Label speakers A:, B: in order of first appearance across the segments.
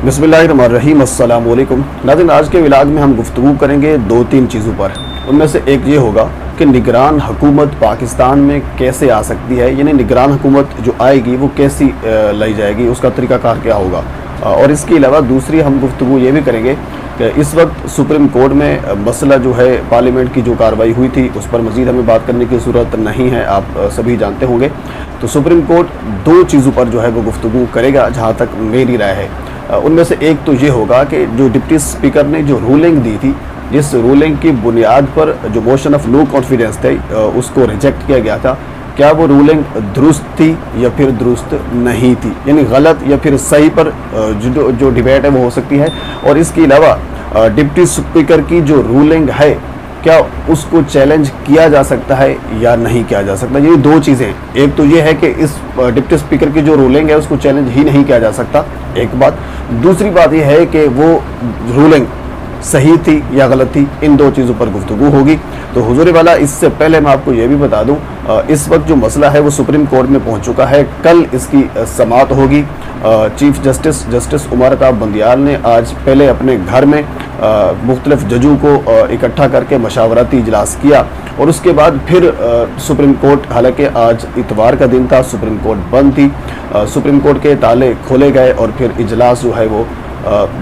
A: बिस्मिल्लाहिर्रहमानिर्रहीम, अस्सलाम वालेकुम। नाज़रीन, आज के व्लॉग में हम गुफ्तगू करेंगे दो तीन चीज़ों पर। उनमें से एक ये होगा कि निगरान हुकूमत पाकिस्तान में कैसे आ सकती है, यानी निगरान हुकूमत जो आएगी वो कैसी लाई जाएगी, उसका तरीक़ाकार क्या होगा। और इसके अलावा दूसरी हम गुफ्तगू ये भी करेंगे कि इस वक्त सुप्रीम कोर्ट में मसला जो है पार्लियामेंट की जो कार्रवाई हुई थी उस पर मज़ीद हमें बात करने की ज़रूरत नहीं है, आप सभी जानते होंगे। तो सुप्रीम कोर्ट दो चीज़ों पर जो है वो गुफ्तगू करेगा जहाँ तक मेरी राय है। उनमें से एक तो ये होगा कि जो डिप्टी स्पीकर ने जो रूलिंग दी थी, जिस रूलिंग की बुनियाद पर जो मोशन ऑफ नो कॉन्फिडेंस थे उसको रिजेक्ट किया गया था, क्या वो रूलिंग दुरुस्त थी या फिर दुरुस्त नहीं थी, यानी गलत या फिर सही पर जो डिबेट है वो हो सकती है। और इसके अलावा डिप्टी स्पीकर की जो रूलिंग है क्या उसको चैलेंज किया जा सकता है या नहीं किया जा सकता। ये दो चीज़ें, एक तो ये है कि इस डिप्टी स्पीकर की जो रूलिंग है उसको चैलेंज ही नहीं किया जा सकता, एक बात। दूसरी बात ये है कि वो रूलिंग सही थी या गलत थी, इन दो चीज़ों पर गुफ्तगू होगी। तो हुजूर वाला, इससे पहले मैं आपको ये भी बता दूं, इस वक्त जो मसला है वो सुप्रीम कोर्ट में पहुंच चुका है। कल इसकी समाअत होगी। चीफ जस्टिस उमर अताब बंदियाल ने आज पहले अपने घर में मुख्तलिफ जजों को इकट्ठा करके मशावरती इजलास किया और उसके बाद फिर सुप्रीम कोर्ट, हालांकि आज इतवार का दिन था, सुप्रीम कोर्ट बंद थी, सुप्रीम कोर्ट के ताले खोले गए और फिर इजलास जो है वो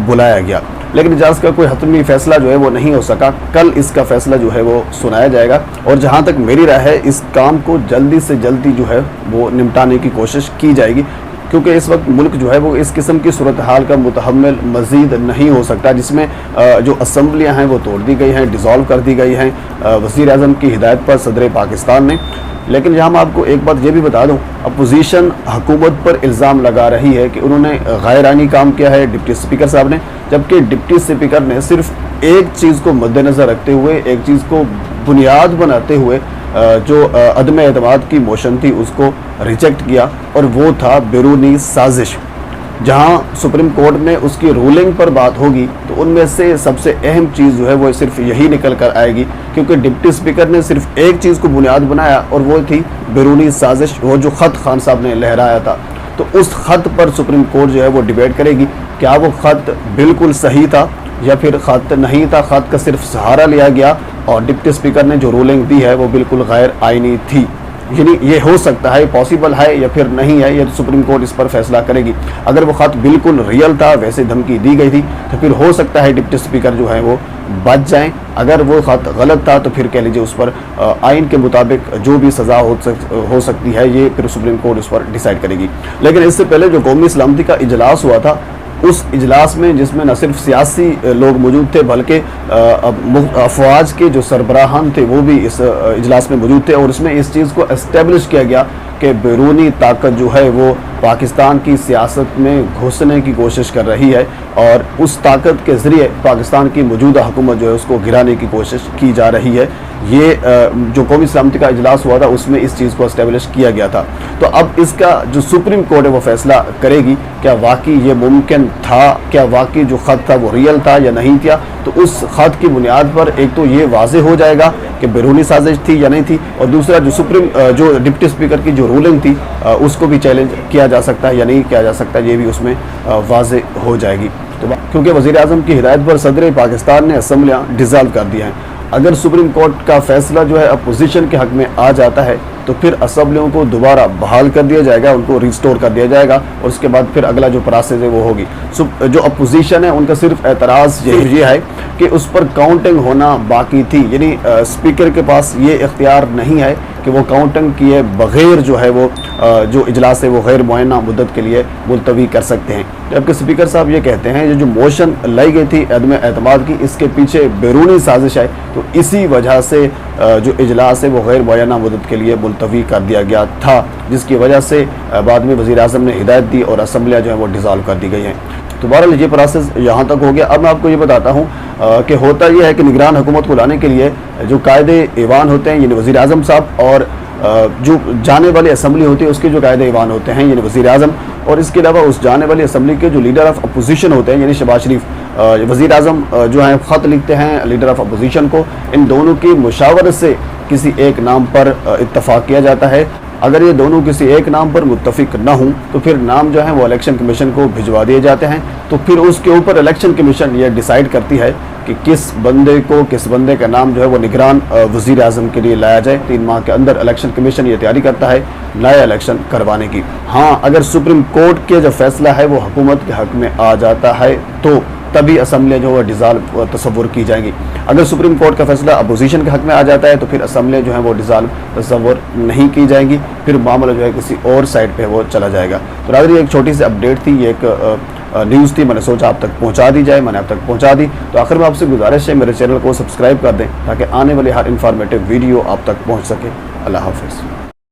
A: बुलाया गया। लेकिन इजलास का कोई हतमी फैसला जो है वो नहीं हो सका। कल इसका फैसला जो है वो सुनाया जाएगा और जहाँ तक मेरी राय है इस काम को जल्दी से जल्दी जो है वो निपटाने की कोशिश की जाएगी, क्योंकि इस वक्त मुल्क जो है वो इस किस्म की सूरत हाल का मुतहम्मिल मज़ीद नहीं हो सकता, जिसमें जो असम्बलियाँ हैं वो तोड़ दी गई हैं, डिज़ोल्व कर दी गई हैं वज़ीर आज़म की हिदायत पर सदर पाकिस्तान ने। लेकिन यहाँ मैं आपको एक बात ये भी बता दूँ, अपोजिशन हुकूमत पर इल्ज़ाम लगा रही है कि उन्होंने गैर आईनी काम किया है डिप्टी स्पीकर साहब ने, जबकि डिप्टी स्पीकर ने सिर्फ एक चीज़ को मद्देनज़र रखते हुए, एक चीज़ को बुनियाद बनाते हुए जो अदम एतमाद की मोशन थी उसको रिजेक्ट किया, और वो था बैरूनी साजिश। जहां सुप्रीम कोर्ट में उसकी रूलिंग पर बात होगी तो उनमें से सबसे अहम चीज़ जो है वो सिर्फ यही निकल कर आएगी, क्योंकि डिप्टी स्पीकर ने सिर्फ एक चीज़ को बुनियाद बनाया और वो थी बैरूनी साजिश, वो जो ख़त खान साहब ने लहराया था। तो उस ख़त पर सुप्रीम कोर्ट जो है वो डिबेट करेगी, क्या वो ख़त बिल्कुल सही था या फिर ख़त नहीं था, ख़त का सिर्फ सहारा लिया गया और डिप्टी स्पीकर ने जो रूलिंग दी है वो बिल्कुल गैर आईनी थी। यानी ये हो सकता है, पॉसिबल है या फिर नहीं है, ये तो सुप्रीम कोर्ट इस पर फैसला करेगी। अगर वो ख़त बिल्कुल रियल था, वैसे धमकी दी गई थी, तो फिर हो सकता है डिप्टी स्पीकर जो है वो बच जाएं। अगर वो ख़त गलत था तो फिर कह लीजिए उस पर आइन के मुताबिक जो भी सज़ा हो सकती है ये फिर सुप्रीम कोर्ट उस पर डिसाइड करेगी। लेकिन इससे पहले जो कौमी सलामती का इजलास हुआ था, उस इजलास में जिसमें न सिर्फ सियासी लोग मौजूद थे बल्कि अफवाज के जो सरबराहान थे वो भी इस इजलास में मौजूद थे, और इसमें इस चीज़ को एस्टेब्लिश किया गया कि बैरूनी ताकत जो है वो पाकिस्तान की सियासत में घुसने की कोशिश कर रही है और उस ताकत के ज़रिए पाकिस्तान की मौजूदा हुकूमत जो है उसको गिराने की कोशिश की जा रही है। ये जो कौमी सलामती का इजलास हुआ था उसमें इस चीज़ को एस्टेब्लिश किया गया था। तो अब इसका जो सुप्रीम कोर्ट है वो फैसला करेगी, क्या वाकई ये मुमकिन था, क्या वाकई जो ख़त था वो रियल था या नहीं था। तो उस ख़त की बुनियाद पर एक तो ये वाज़ेह हो जाएगा कि बैरूनी साजिश थी या नहीं थी, और दूसरा जो डिप्टी स्पीकर की जो रूलिंग थी उसको भी चैलेंज किया जा सकता है या नहीं किया जा सकता, ये भी उसमें वाज़ेह हो जाएगी। तो क्योंकि वज़ीर आज़म की हिदायत पर सदर पाकिस्तान ने असम्बलियाँ डिज़ोल्व कर दिया हैं, अगर सुप्रीम कोर्ट का फैसला जो है अपोजिशन के हक में आ जाता है तो फिर असम्बलियों को दोबारा बहाल कर दिया जाएगा, उनको रिस्टोर कर दिया जाएगा, और उसके बाद फिर अगला जो प्रोसेस है वो होगी। जो अपोजिशन है उनका सिर्फ एतराज़ ये है कि उस पर काउंटिंग होना बाकी थी, यानी स्पीकर के पास ये इख्तियार नहीं है कि वो काउंटिंग किए बग़ैर जो है वो जो इजलास है वो गैर मुअय्यना मुद्दत के लिए मुलतवी कर सकते हैं। जबकि स्पीकर साहब ये कहते हैं ये जो मोशन लाई गई थी अदम एतमाद की, इसके पीछे बैरूनी साजिश है, तो इसी वजह से जो इजलास है वो गैर मुअय्यना मुद्दत के लिए मुलतवी कर दिया गया था, जिसकी वजह से बाद में वज़ीर आज़म ने हिदायत दी और असम्बलियाँ जो है वो डिज़ोल्व कर दी गई हैं। तो बहरहाल ये प्रोसेस यहाँ तक हो गया। अब मैं आपको ये बताता हूँ कि होता यह है कि निगरान हुकूमत को लाने के लिए जो कायदे ईवान होते हैं यानी वज़ीर आज़म साहब, और जो जाने वाली असम्बली होती है उसके जो कायदे ईवान होते हैं यानी वज़ीर आज़म, और इसके अलावा उस जाने वाली असम्बली के जो लीडर ऑफ अपोजिशन होते हैं यानी शहबाज शरीफ, वज़ीर आज़म जो हैं ख़त लिखते हैं लीडर ऑफ अपोजिशन को, इन दोनों की मुशावरत से किसी एक नाम पर इत्तफ़ाक़ किया जाता है अगर ये दोनों किसी एक नाम पर मुत्तफिक न हों तो फिर नाम जो है वो इलेक्शन कमीशन को भिजवा दिए जाते हैं। तो फिर उसके ऊपर इलेक्शन कमीशन ये डिसाइड करती है कि किस बंदे का नाम जो है वो निगरान वज़ीर आज़म के लिए लाया जाए। 3 माह के अंदर इलेक्शन कमीशन ये तैयारी करता है नया इलेक्शन करवाने की। हाँ, अगर सुप्रीम कोर्ट के जो फैसला है वो हुकूमत के हक़ में आ जाता है तो तभी असम्बलियाँ जो है डिज़ाल्व तसव्वुर की जाएंगी। अगर सुप्रीम कोर्ट का फैसला अपोजिशन के हक़ में आ जाता है तो फिर असम्बलियाँ जो हैं वो डिज़ाल्व तसव्वुर नहीं की जाएंगी, फिर मामला जो है किसी और साइड पे वो चला जाएगा। तो नाज़रीन, एक छोटी सी अपडेट थी, ये एक न्यूज़ थी, मैंने सोचा आप तक पहुंचा दी जाए, मैंने आप तक पहुंचा दी। तो आखिर में आपसे गुजारिश है मेरे चैनल को सब्सक्राइब कर दें ताकि आने वाली हर इंफॉर्मेटिव वीडियो आप तक पहुंच सके। अल्लाह हाफ़िज़।